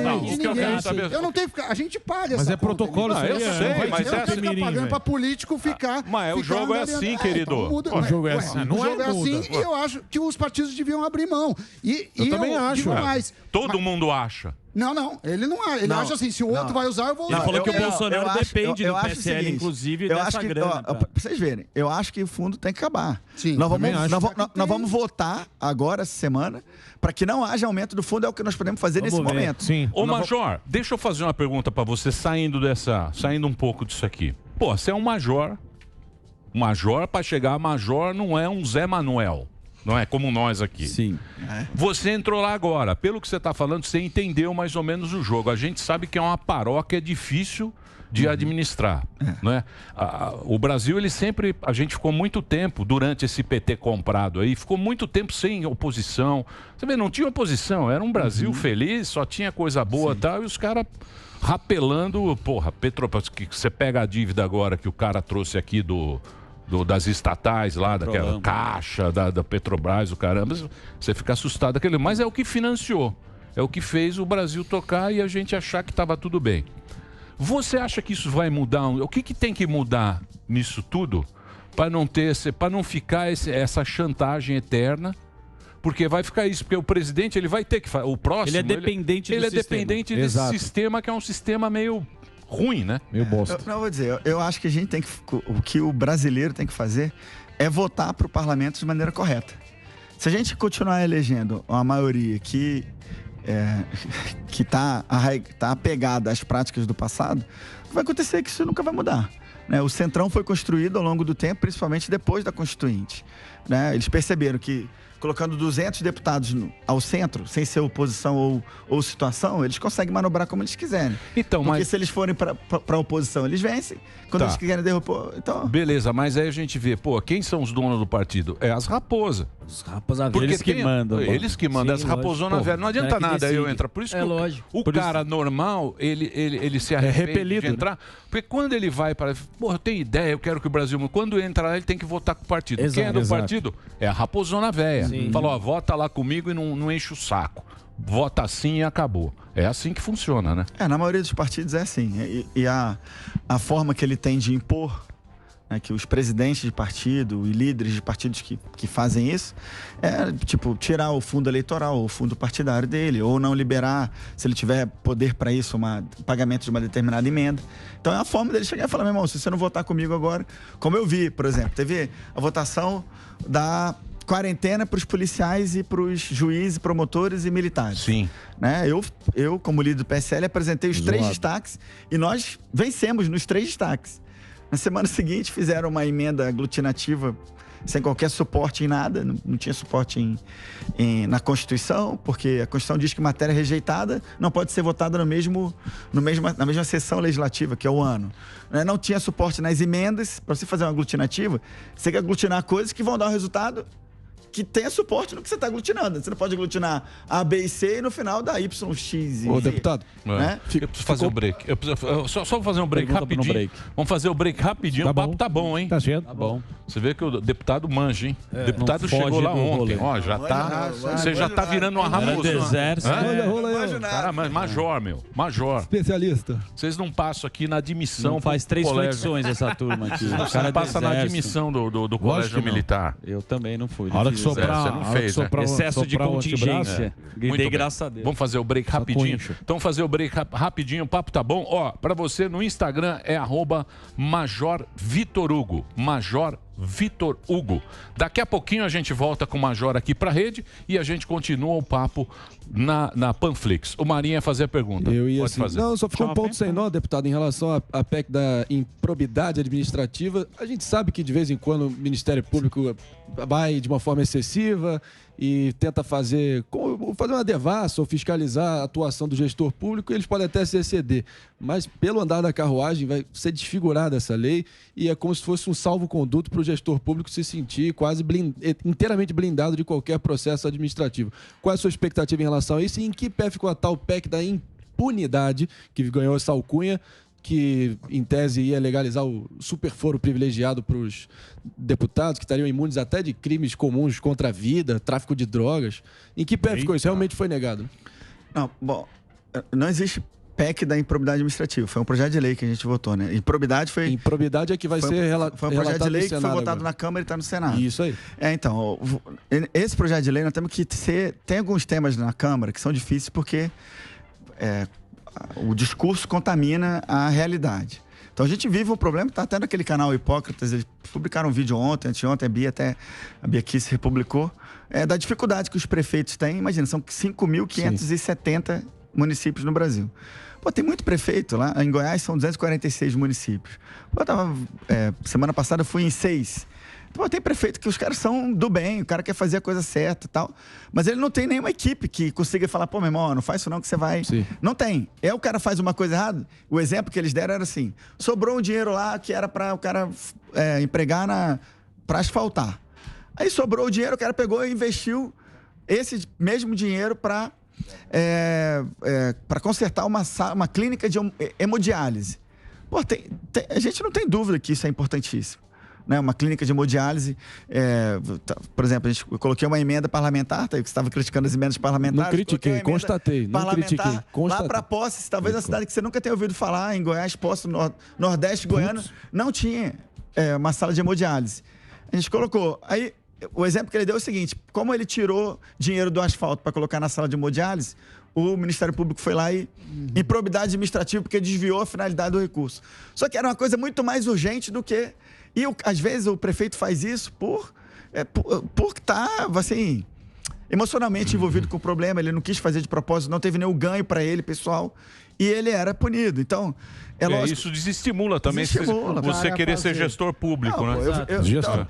Eu não tenho que ficar. A gente paga. Mas é protocolo, eu sei, mas é ficar pagando para político ficar. Mas o jogo é assim, querido. O jogo é assim. O jogo é assim e eu acho que os partidos deviam abrir mão. Eu também acho. Todo mundo acha. Não, ele não acha. Ele acha assim, se o outro vai usar, eu vou usar. Ele falou que o Bolsonaro depende do PSL, inclusive, dessa grana. Pra vocês verem, eu acho que o fundo tem que acabar. Sim, nós vamos votar agora, essa semana, para que não haja aumento do fundo, é o que nós podemos fazer nesse momento. Sim. Ô, Major, deixa eu fazer uma pergunta para você, saindo um pouco disso aqui. Pô, você é um major. Major, para chegar a major, não é um Zé Manuel. Não é como nós aqui. Sim. Você entrou lá agora. Pelo que você está falando, você entendeu mais ou menos o jogo. A gente sabe que é uma paróquia difícil de administrar. Né? O Brasil, a gente ficou muito tempo, durante esse PT comprado aí, ficou muito tempo sem oposição. Você vê, não tinha oposição. Era um Brasil feliz, só tinha coisa boa e tal. E os caras rapelando, Petrópolis, que você pega a dívida agora que o cara trouxe aqui das estatais lá, daquela Caixa, da Petrobras, o caramba, você fica assustado. Mas é o que financiou, é o que fez o Brasil tocar e a gente achar que estava tudo bem. Você acha que isso vai mudar? O que tem que mudar nisso tudo para não ficar essa chantagem eterna? Porque vai ficar isso, porque o presidente ele vai ter que fazer. O próximo. Ele é dependente ele é dependente desse sistema, que é um sistema meio ruim, né? Meio bosta. Eu vou dizer, eu acho que a gente o que o brasileiro tem que fazer é votar para o parlamento de maneira correta. Se a gente continuar elegendo uma maioria que está apegada às práticas do passado, o que vai acontecer é que isso nunca vai mudar. Né? O Centrão foi construído ao longo do tempo, principalmente depois da Constituinte. Né? Eles perceberam que colocando 200 deputados ao centro, sem ser oposição ou situação, eles conseguem manobrar como eles quiserem. Então, porque se eles forem para a oposição, eles vencem. Quando eles quiserem derrubar... Então... Beleza, mas aí a gente vê, quem são os donos do partido? É as raposas. Os raposas velhas. Eles que mandam. Eles que mandam, as raposonas velhas. Não adianta nada eu entrar. Por isso que lógico. O cara normal, ele se arrepende de entrar. Porque quando ele vai para... eu tenho ideia, eu quero que o Brasil... Quando entra lá, ele tem que votar com o partido. Quem é do partido? É a raposona velha. Fala, vota lá comigo e não enche o saco. Vota assim e acabou. É assim que funciona, né? Na maioria dos partidos é assim. E a forma que ele tem de impor, né, que os presidentes de partido e líderes de partidos que fazem isso, é tipo tirar o fundo eleitoral, o fundo partidário dele, ou não liberar, se ele tiver poder para isso, pagamento de uma determinada emenda. Então é a forma dele chegar e falar, meu irmão, se você não votar comigo agora, como eu vi, por exemplo, teve a votação da quarentena para os policiais e para os juízes, promotores e militares. Sim. Né? Eu, como líder do PSL, apresentei os 3 destaques e nós vencemos nos 3 destaques. Na semana seguinte fizeram uma emenda aglutinativa sem qualquer suporte em nada, não tinha suporte na Constituição, porque a Constituição diz que matéria rejeitada não pode ser votada na mesma sessão legislativa, que é o ano. Não tinha suporte nas emendas. Para você fazer uma aglutinativa, você tem que aglutinar coisas que vão dar um resultado que tenha suporte no que você está aglutinando. Você não pode aglutinar A, B e C e no final dá Y, X e... Ô, deputado. Né? Eu preciso fazer um break. Só vou fazer um break rapidinho. Vamos fazer o break rapidinho. O papo tá bom, hein? Tá certo. Tá bom. Você vê que o deputado manja, hein? O deputado chegou lá ontem. Ó, já tá... Você já tá virando uma raposa. Cara, major, meu. Major. Especialista. Vocês não passam aqui na admissão. Não faz 3 flexões essa turma aqui. O cara passa na admissão do colégio militar. Eu também não fui. A hora que Você não fez, né? Excesso de contingência. Gritei graças a Deus. Vamos fazer o break rapidinho. Então, fazer o break rapidinho, o papo tá bom. Ó, pra você no Instagram é @MajorVitorHugo. Major Vitor Hugo. Daqui a pouquinho a gente volta com o Major aqui pra rede e a gente continua o papo na Panflix. O Marinho ia fazer a pergunta. Eu ia Pode assim, fazer. Não, só ficou um ponto sem nó, deputado, em relação à PEC da improbidade administrativa. A gente sabe que de vez em quando o Ministério Público vai de uma forma excessiva e tenta fazer uma devassa ou fiscalizar a atuação do gestor público, eles podem até se exceder. Mas pelo andar da carruagem vai ser desfigurada essa lei e é como se fosse um salvo-conduto para o gestor público se sentir quase inteiramente blindado de qualquer processo administrativo. Qual é a sua expectativa em relação a isso e em que pé ficou a tal PEC da impunidade que ganhou essa alcunha, que em tese ia legalizar o superforo privilegiado para os deputados que estariam imunes até de crimes comuns contra a vida, tráfico de drogas? Em que pé ficou isso? Realmente foi negado? Não, bom, não existe PEC da improbidade administrativa. Foi um projeto de lei que a gente votou, né? Improbidade foi... Improbidade é que vai ser relatado. Foi um projeto de lei que foi votado na Câmara e está no Senado. Isso aí. Então, esse projeto de lei nós temos que tem alguns temas na Câmara que são difíceis porque o discurso contamina a realidade. Então a gente vive um problema, está até naquele canal Hipócritas, eles publicaram um vídeo ontem, anteontem, a Bia Kicis republicou, da dificuldade que os prefeitos têm. Imagina, são 5.570 municípios no Brasil. Pô, tem muito prefeito lá, em Goiás são 246 municípios. Pô, semana passada eu fui em 6. Pô, tem prefeito que os caras são do bem, o cara quer fazer a coisa certa e tal, mas ele não tem nenhuma equipe que consiga falar, pô, meu irmão, não faz isso não que você vai... Sim. Não tem. O cara faz uma coisa errada, o exemplo que eles deram era assim, sobrou um dinheiro lá que era para o cara empregar para asfaltar. Aí sobrou o dinheiro, o cara pegou e investiu esse mesmo dinheiro para consertar uma clínica de hemodiálise. Pô, a gente não tem dúvida que isso é importantíssimo. Né, uma clínica de hemodiálise, por exemplo, eu coloquei uma emenda parlamentar, você estava criticando as emendas parlamentares. Não critiquei, constatei. Não critiquei, lá para Poços, talvez uma cidade que você nunca tenha ouvido falar, em Goiás, Poços, Nordeste goiano, não tinha uma sala de hemodiálise. A gente colocou. Aí, o exemplo que ele deu é o seguinte, como ele tirou dinheiro do asfalto para colocar na sala de hemodiálise, o Ministério Público foi lá e improbidade administrativa porque desviou a finalidade do recurso. Só que era uma coisa muito mais urgente do que... E às vezes o prefeito faz isso por estar, assim, emocionalmente envolvido com o problema. Ele não quis fazer de propósito, não teve nenhum ganho para ele, pessoal, e ele era punido. Então, lógico... Isso desestimula também você querer ser gestor público, né?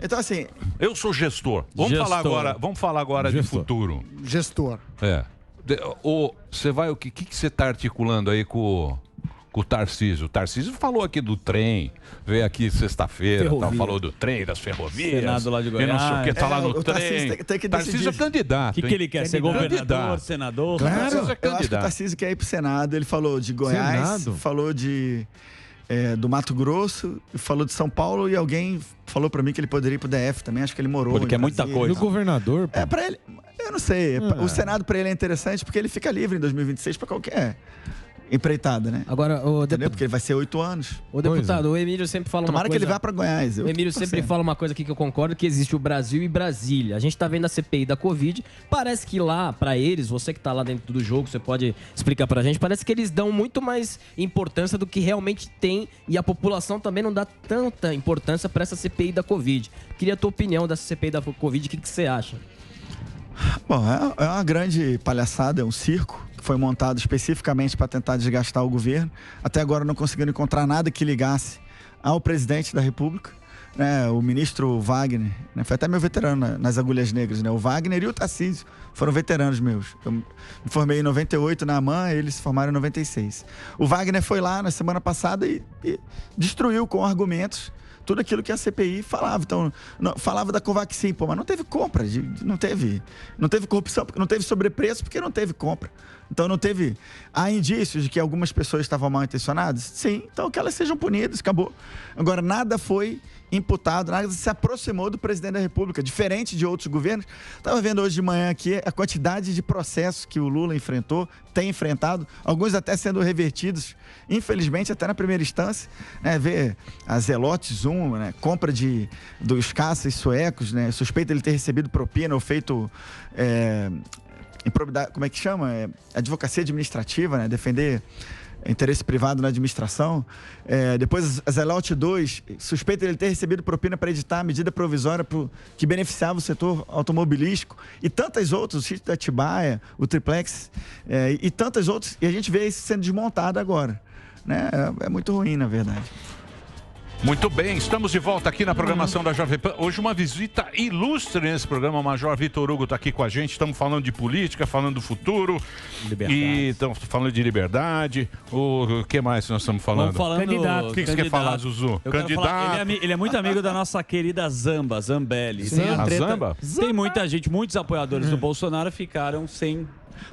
Então, assim... Eu sou gestor. Vamos falar agora de futuro. Gestor. Você vai... O que você está articulando aí com o Tarcísio? O Tarcísio falou aqui do trem, veio aqui sexta-feira, falou do trem, das ferrovias. Senado lá de Goiás. E não sei o que, tá lá no trem. Tarcísio é candidato. O que ele quer? Ser governador, senador? Claro, eu acho que o Tarcísio quer ir pro Senado. Ele falou de Goiás, falou do Mato Grosso, falou de São Paulo e alguém falou pra mim que ele poderia ir pro DF também. Acho que ele morou. Porque é muita coisa. E o governador? Pô. Pra ele, eu não sei. O Senado pra ele é interessante porque ele fica livre em 2026 pra qualquer empreitada, né? Agora, porque ele vai ser 8 anos. O deputado, o Emílio sempre fala Tomara que ele vá para Goiás. O Emílio sempre fala uma coisa aqui que eu concordo, que existe o Brasil e Brasília. A gente tá vendo a CPI da Covid, parece que lá, para eles, você que tá lá dentro do jogo, você pode explicar pra gente, parece que eles dão muito mais importância do que realmente tem e a população também não dá tanta importância para essa CPI da Covid. Queria a tua opinião dessa CPI da Covid, o que você acha? Bom, é uma grande palhaçada, é um circo que foi montado especificamente para tentar desgastar o governo. Até agora não conseguiram encontrar nada que ligasse ao presidente da República, né, o ministro Wagner, né, foi até meu veterano nas Agulhas Negras, né, o Wagner e o Tarcísio foram veteranos meus. Eu me formei em 98 na AMAN, eles se formaram em 96. O Wagner foi lá na semana passada e destruiu com argumentos tudo aquilo que a CPI falava. Então, falava da Covaxin, pô, mas não teve compra, não teve corrupção, não teve sobrepreço porque não teve compra. Então não teve... Há indícios de que algumas pessoas estavam mal intencionadas? Sim, então que elas sejam punidas, acabou. Agora, nada foi imputado, nada se aproximou do presidente da República, diferente de outros governos. Estava vendo hoje de manhã aqui a quantidade de processos que o Lula enfrentou, tem enfrentado, alguns até sendo revertidos, infelizmente até na primeira instância, né, ver a Zelotes 1, né, compra dos caças suecos, né, suspeita de ele ter recebido propina ou feito... improbidade, como é que chama? Advocacia administrativa, né? Defender interesse privado na administração. Depois, a Zelote 2, suspeita de ele ter recebido propina para editar a medida provisória que beneficiava o setor automobilístico e tantas outras, o sítio da Atibaia, o Triplex, e tantas outras, e a gente vê isso sendo desmontado agora, né? É muito ruim, na verdade. Muito bem, estamos de volta aqui na programação da Jovem Pan. Hoje uma visita ilustre nesse programa. O Major Vitor Hugo está aqui com a gente. Estamos falando de política, falando do futuro. Liberdade. E estamos falando de liberdade. O que mais nós estamos falando? Vamos falando candidato. O que você quer falar, Zuzu? Candidato. Ele é muito amigo da nossa querida Zambelli. A Zamba? Tem muita gente, muitos apoiadores do Bolsonaro ficaram sem...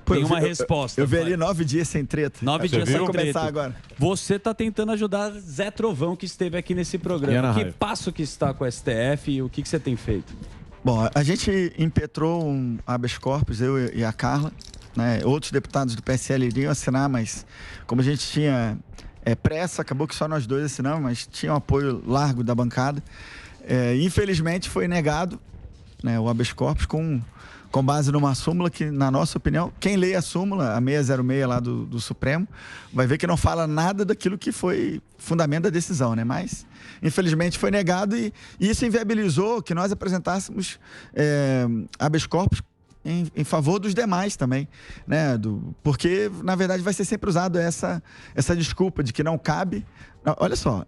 Tem uma resposta. Eu vi ali 9 dias sem treta. 9 dias sem começar treta. agora. Você está tentando ajudar Zé Trovão, que esteve aqui nesse programa. Que passo que está com o STF e o que você tem feito? Bom, a gente impetrou um habeas corpus, eu e a Carla, né? Outros deputados do PSL iriam assinar, mas como a gente tinha pressa, acabou que só nós dois assinamos, mas tinha um apoio largo da bancada. Infelizmente foi negado, né, o habeas corpus com base numa súmula que, na nossa opinião, quem lê a súmula, a 606 lá do Supremo, vai ver que não fala nada daquilo que foi fundamento da decisão, né? Mas, infelizmente, foi negado e isso inviabilizou que nós apresentássemos habeas corpus em favor dos demais também, né? Porque, na verdade, vai ser sempre usado essa desculpa de que não cabe... Olha só,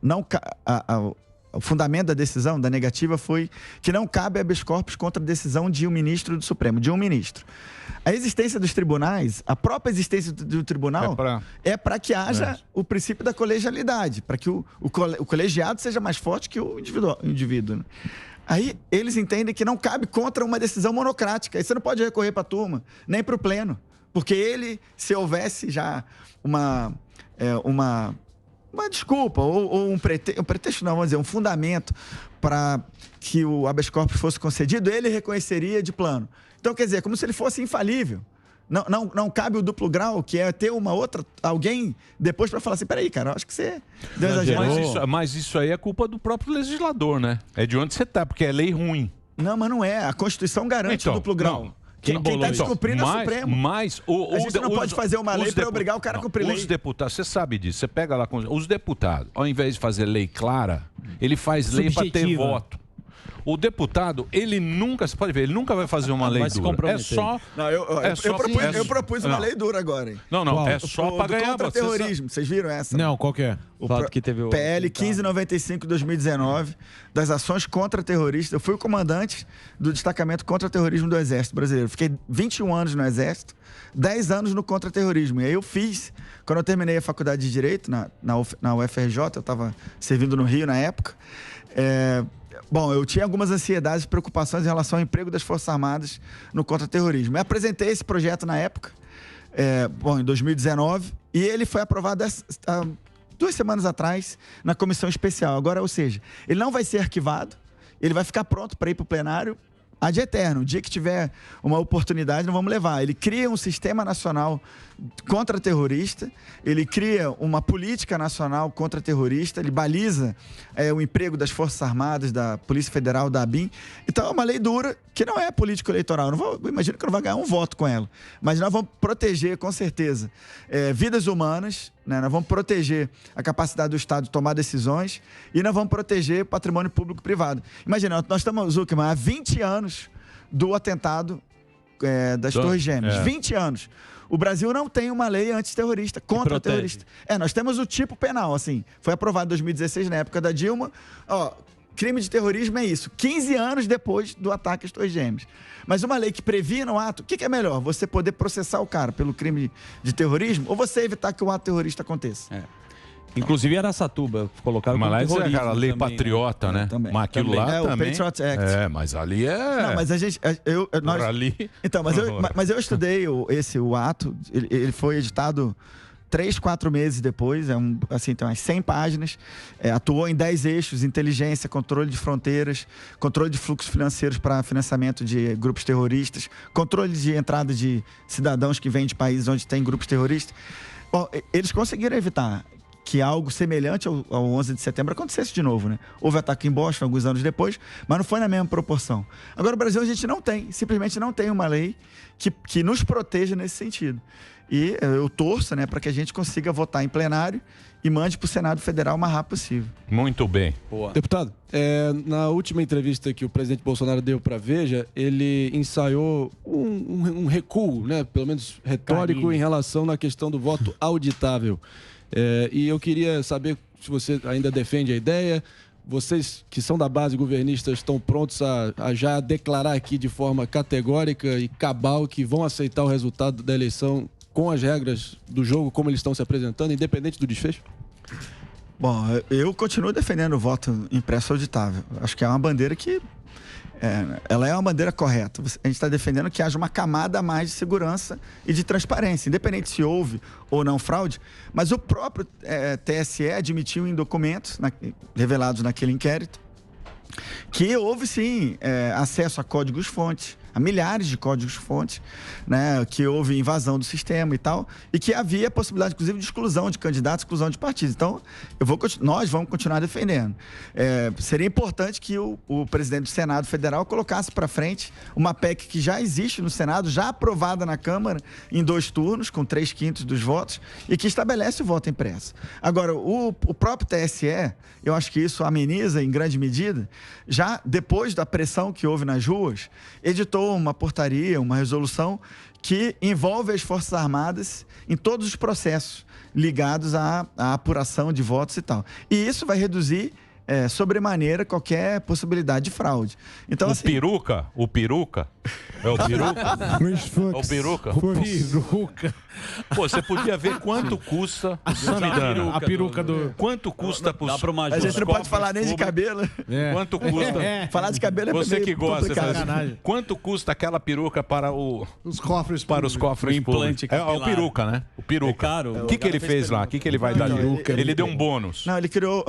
o fundamento da decisão, da negativa, foi que não cabe habeas corpus contra a decisão de um ministro do Supremo, de um ministro. A existência dos tribunais, a própria existência do tribunal é para que haja o princípio da colegialidade, para que o colegiado seja mais forte que o indivíduo. Né? Aí eles entendem que não cabe contra uma decisão monocrática. Aí você não pode recorrer para a turma, nem para o pleno, porque se houvesse já uma desculpa, ou um pretexto não, vamos dizer, um fundamento para que o habeas corpus fosse concedido, ele reconheceria de plano. Então, quer dizer, como se ele fosse infalível. Não cabe o duplo grau, que é ter alguém depois para falar assim, peraí, cara, eu acho que você deu exagero. Mas isso aí é culpa do próprio legislador, né? É de onde você tá, porque é lei ruim. Não, mas não é. A Constituição garante o duplo grau. Não. Quem está descumprindo é o Supremo. Mas a gente não pode fazer uma lei para obrigar o cara a cumprir lei. Os deputados, você sabe disso, você pega lá, os deputados, ao invés de fazer lei clara, ele faz lei para ter voto. O deputado, ele nunca, você pode ver, ele nunca vai fazer uma lei dura. É só... Não, eu propus uma lei dura agora, hein? Não, é só para ganhar... Contra-terrorismo, vocês viram essa? Não, qual que é? O que teve o PL 1595 de 2019, das ações contra terroristas. Eu fui o comandante do destacamento contra-terrorismo do Exército Brasileiro. Fiquei 21 anos no Exército, 10 anos no contra-terrorismo. E aí eu fiz, quando eu terminei a faculdade de Direito, na UFRJ, eu estava servindo no Rio na época, bom, eu tinha algumas ansiedades e preocupações em relação ao emprego das Forças Armadas no contra-terrorismo. Eu apresentei esse projeto na época, em 2019, e ele foi aprovado 2 semanas atrás na comissão especial. Agora, ou seja, ele não vai ser arquivado, ele vai ficar pronto para ir para o plenário ad eterno. O dia que tiver uma oportunidade, não vamos levar. Ele cria um sistema nacional contra-terrorista, ele cria uma política nacional contra-terrorista, ele baliza o emprego das Forças Armadas, da Polícia Federal, da ABIN. Então é uma lei dura que não é político-eleitoral. Imagino que eu não vou ganhar um voto com ela. Mas nós vamos proteger, com certeza, vidas humanas, né? Nós vamos proteger a capacidade do Estado de tomar decisões e nós vamos proteger patrimônio público e privado. Imagina, nós estamos, Zuckerman, há 20 anos do atentado das Torres Gêmeas. 20 anos. O Brasil não tem uma lei antiterrorista, contra terrorista. Nós temos o tipo penal, assim. Foi aprovado em 2016, na época da Dilma. Crime de terrorismo é isso. 15 anos depois do ataque às Torres Gêmeas. Mas uma lei que previna o ato, o que é melhor? Você poder processar o cara pelo crime de terrorismo ou você evitar que o ato terrorista aconteça? Inclusive Araçatuba colocaram como Mas terrorismo. É aquela lei também, patriota, né? Mas aquilo lá o também... Patriot Act. Mas ali é... Não, mas a gente... ali... Então, mas eu estudei o ato, ele foi editado 3, 4 meses depois, tem umas 100 páginas, atuou em 10 eixos: inteligência, controle de fronteiras, controle de fluxos financeiros para financiamento de grupos terroristas, controle de entrada de cidadãos que vêm de países onde tem grupos terroristas. Bom, eles conseguiram evitar que algo semelhante ao 11 de setembro acontecesse de novo, né? Houve ataque em Boston alguns anos depois, mas não foi na mesma proporção. Agora, o Brasil, a gente simplesmente não tem uma lei que nos proteja nesse sentido. E eu torço, né, para que a gente consiga votar em plenário e mande para o Senado Federal o mais rápido possível. Muito bem. Boa. Deputado, na última entrevista que o presidente Bolsonaro deu para a Veja, ele ensaiou um recuo, né, pelo menos retórico, em relação à questão do voto auditável. E eu queria saber se você ainda defende a ideia. Vocês que são da base governista estão prontos a já declarar aqui de forma categórica e cabal que vão aceitar o resultado da eleição com as regras do jogo como eles estão se apresentando, independente do desfecho? Bom, eu continuo defendendo o voto impresso auditável. Acho que é uma bandeira que... ela é uma bandeira correta. A gente está defendendo que haja uma camada a mais de segurança e de transparência, independente se houve ou não fraude. Mas o próprio TSE admitiu em documentos revelados naquele inquérito que houve, sim, acesso a códigos-fontes, a milhares de códigos-fontes, né, que houve invasão do sistema e tal, e que havia possibilidade, inclusive, de exclusão de candidatos, exclusão de partidos. Então, nós vamos continuar defendendo. Seria importante que o presidente do Senado Federal colocasse para frente uma PEC que já existe no Senado, já aprovada na Câmara, em 2 turnos, com 3/5 dos votos, e que estabelece o voto impresso. Agora, o próprio TSE, eu acho que isso ameniza, em grande medida, já depois da pressão que houve nas ruas, editou uma portaria, uma resolução que envolve as Forças Armadas em todos os processos ligados à apuração de votos e tal. E isso vai reduzir sobremaneira qualquer possibilidade de fraude. Então, o peruca? É o peruca? É o peruca? Pô, você podia ver quanto custa a peruca do... Quanto custa pro... A gente não pode falar nem de cabelo. Quanto custa... Falar de cabelo é você que gosta. Sacanagem. Quanto custa aquela peruca para os cofres para os cofres públicos? É o peruca, né? O peruca. É caro. O que ele fez lá? O que ele vai dar ali? Ele deu um bônus. Não, ele criou...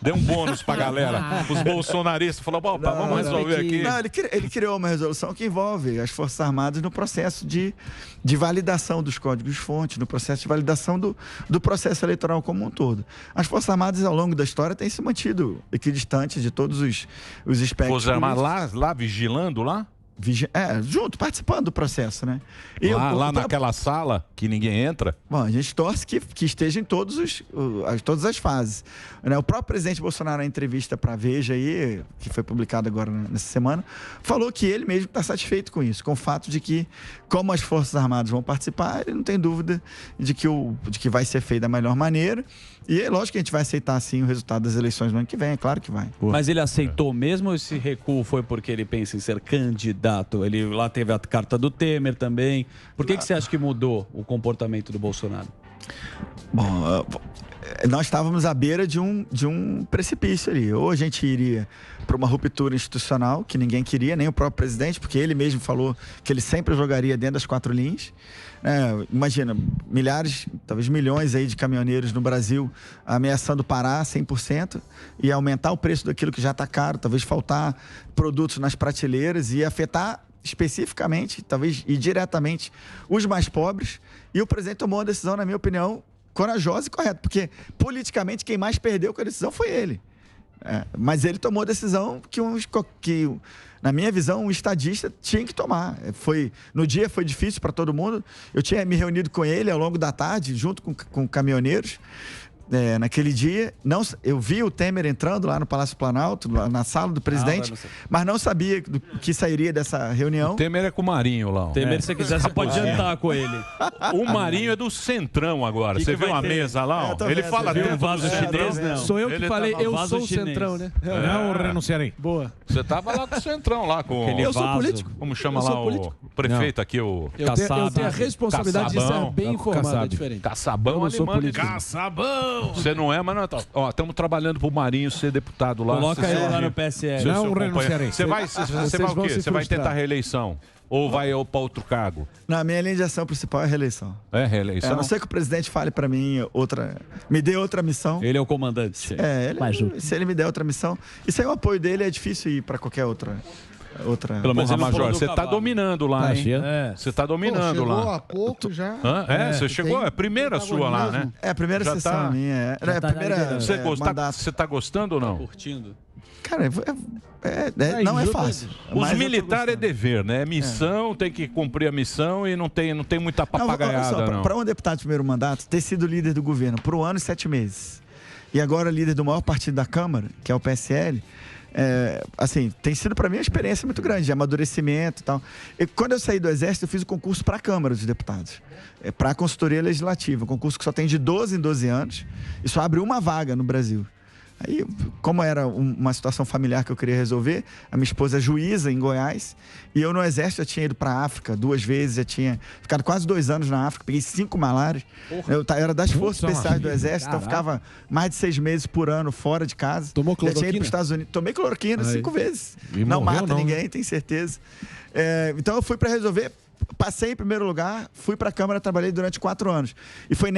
Deu um bônus pra galera. Os bolsonaristas falaram, opa, vamos resolver aqui. Não, ele criou uma resolução que envolve as Forças Armadas no processo de validação dos códigos-fonte, no processo de validação do processo eleitoral como um todo. As Forças Armadas, ao longo da história, têm se mantido equidistantes de todos os espectros. Forças Armadas lá, vigilando lá? Junto, participando do processo, né? E lá naquela sala que ninguém entra? Bom, a gente torce que esteja em todas as fases. O próprio presidente Bolsonaro, na entrevista para a Veja, aí, que foi publicada agora nessa semana, falou que ele mesmo está satisfeito com isso, com o fato de que, como as Forças Armadas vão participar, ele não tem dúvida de que vai ser feito da melhor maneira. E é lógico que a gente vai aceitar, sim, o resultado das eleições no ano que vem, é claro que vai. Mas ele aceitou mesmo ou esse recuo foi porque ele pensa em ser candidato? Ele lá teve a carta do Temer também. Por que você acha que mudou o comportamento do Bolsonaro? Bom, nós estávamos à beira de um precipício ali. Ou a gente iria para uma ruptura institucional, que ninguém queria, nem o próprio presidente, porque ele mesmo falou que ele sempre jogaria dentro das 4 linhas. Imagina, milhares, talvez milhões aí de caminhoneiros no Brasil ameaçando parar 100% e aumentar o preço daquilo que já está caro, talvez faltar produtos nas prateleiras e afetar especificamente, talvez e diretamente, os mais pobres. E o presidente tomou uma decisão, na minha opinião, corajosa e correta, porque politicamente quem mais perdeu com a decisão foi ele. Mas ele tomou a decisão que, na minha visão, um estadista tinha que tomar. No dia foi difícil para todo mundo. Eu tinha me reunido com ele ao longo da tarde, junto com caminhoneiros, naquele dia, eu vi o Temer entrando lá no Palácio Planalto, lá na sala do presidente, mas não sabia do que sairia dessa reunião. O Temer é com o Marinho lá. Temer, se você quiser, você pode jantar com ele. O Marinho é do Centrão agora. Você viu a mesa lá? Ó? Ele fala Viu tanto um vaso do Centrão. chinês, não. Sou eu que Ele falei, tava- eu vaso sou o chinês. Centrão, né? Não renunciarei. Boa. Você tava lá com o Centrão, lá com... Aquele Eu sou vaso. político. Como chama Eu lá sou político. o prefeito aqui, o... Eu tenho a responsabilidade de ser bem informado, é diferente. Caçabão, Eu não sou alemão. político. Caçabão! Você não é, mas não tá. Ó, estamos trabalhando pro Marinho ser deputado lá. Coloca Você ele lá sabe. no PSL. Seu Não companheiro. renunciarei. Você vai o vão quê? se Você vai frustrar. tentar reeleição? Ou vai para outro cargo? Na minha linha de ação principal é a reeleição. É reeleição? A não ser que o presidente fale para mim me dê outra missão. Ele é o comandante. Se ele me der outra missão. E sem o apoio dele é difícil ir para qualquer outra. Pelo menos, ele não Major, falou do você tá cavalo. dominando lá, hein? É. Você tá Pô, dominando chegou lá. há pouco já. Hã? Você chegou? É a primeira sua lá, né? É a primeira Já sessão tá- minha. É a primeira mandato. Você tá gostando ou não? Curtindo. Cara, não é fácil. Os Mas eu tô militares é gostando. dever, né? É missão, tem que cumprir a missão e não tem muita papagaiada, não. Para um deputado de primeiro mandato, ter sido líder do governo por 1 ano e 7 meses, e agora líder do maior partido da Câmara, que é o PSL, assim, tem sido para mim uma experiência muito grande, de amadurecimento e tal. Quando eu saí do Exército, eu fiz o concurso para a Câmara dos Deputados, para a consultoria legislativa, um concurso que só tem de 12 em 12 anos, e só abre uma vaga no Brasil. Aí, como era uma situação familiar que eu queria resolver, a minha esposa é juíza em Goiás, e eu no Exército já tinha ido para a África 2 vezes, já tinha ficado quase 2 anos na África, peguei 5 malárias. Eu era das Forças Especiais do Exército, então ficava mais de 6 meses por ano fora de casa. Tomou Já tinha ido para cloroquina? os Estados Unidos. Tomei cloroquina 5 vezes. E Não morreu, mata não, ninguém, tenho certeza. Então eu fui para resolver. Passei em primeiro lugar, fui para a Câmara, trabalhei durante 4 anos. E foi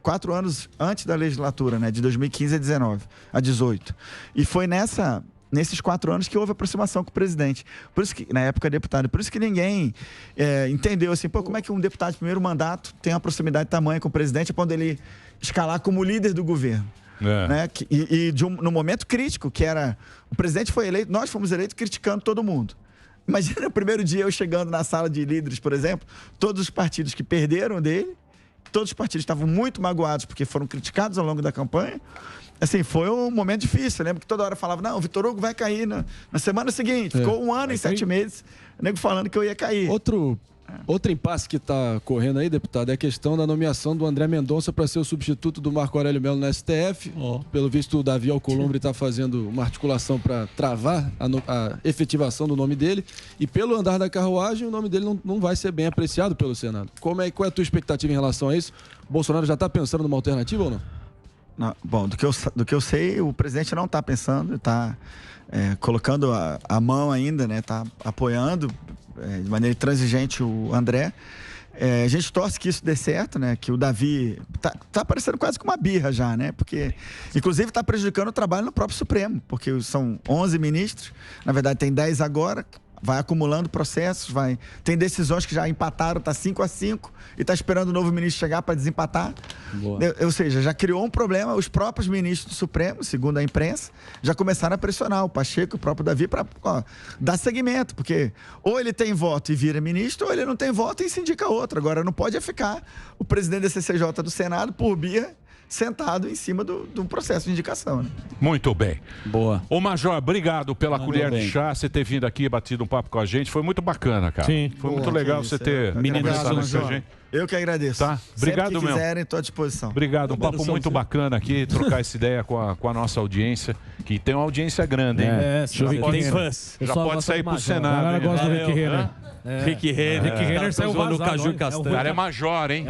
4 anos antes da legislatura, né, de 2015 a 18. E foi nesses 4 anos que houve aproximação com o presidente. Por isso que, na época, deputado, por isso que ninguém entendeu assim, como é que um deputado de primeiro mandato tem uma proximidade tamanha com o presidente, a ponto dele escalar como líder do governo. Né? No momento crítico, que era... O presidente foi eleito, nós fomos eleitos criticando todo mundo. Imagina no primeiro dia eu chegando na sala de líderes, por exemplo, todos os partidos que perderam dele, todos os partidos estavam muito magoados porque foram criticados ao longo da campanha. Assim, foi um momento difícil. Eu lembro que toda hora falava, não, o Vitor Hugo vai cair na semana seguinte. Ficou 1 ano e 7 meses, o nego falando que eu ia cair. Outro impasse que está correndo aí, deputado, é a questão da nomeação do André Mendonça para ser o substituto do Marco Aurélio Melo no STF. Pelo visto, o Davi Alcolumbre está fazendo uma articulação para travar a efetivação do nome dele. E pelo andar da carruagem, o nome dele não vai ser bem apreciado pelo Senado. Qual é a tua expectativa em relação a isso? O Bolsonaro já está pensando numa alternativa ou não? Não, bom, do que eu sei, o presidente não está pensando, está colocando a mão ainda, né? Está apoiando de maneira intransigente o André. A gente torce que isso dê certo, né? Que o Davi tá parecendo quase que uma birra já, né? Porque, inclusive, está prejudicando o trabalho no próprio Supremo, porque são 11 ministros, na verdade tem 10 agora, vai acumulando processos, tem decisões que já empataram, tá 5-5 e tá esperando o novo ministro chegar para desempatar. Ou seja, já criou um problema. Os próprios ministros do Supremo, segundo a imprensa, já começaram a pressionar o Pacheco e o próprio Davi para dar seguimento, porque ou ele tem voto e vira ministro, ou ele não tem voto e se indica outro. Agora não pode ficar o presidente da CCJ do Senado por birra sentado em cima do processo de indicação. Né? Muito bem. Boa. Ô, Major, obrigado pela colher de bem. chá, você ter vindo aqui e batido um papo com a gente. Foi muito bacana, cara. Sim. Foi muito legal você ter conversado com a gente. Eu que agradeço. Tá? Obrigado, Sempre que meu. quiserem, estou à disposição. Obrigado, um papo muito bacana aqui, trocar essa ideia com a nossa audiência, que tem uma audiência grande, hein? Tem fãs. Já pode sair pro Senado. A galera hein? gosta do Rick Renner. Rick Renner. Rick Renner saiu no vazado, Caju hein? Castanho. O cara é major, hein?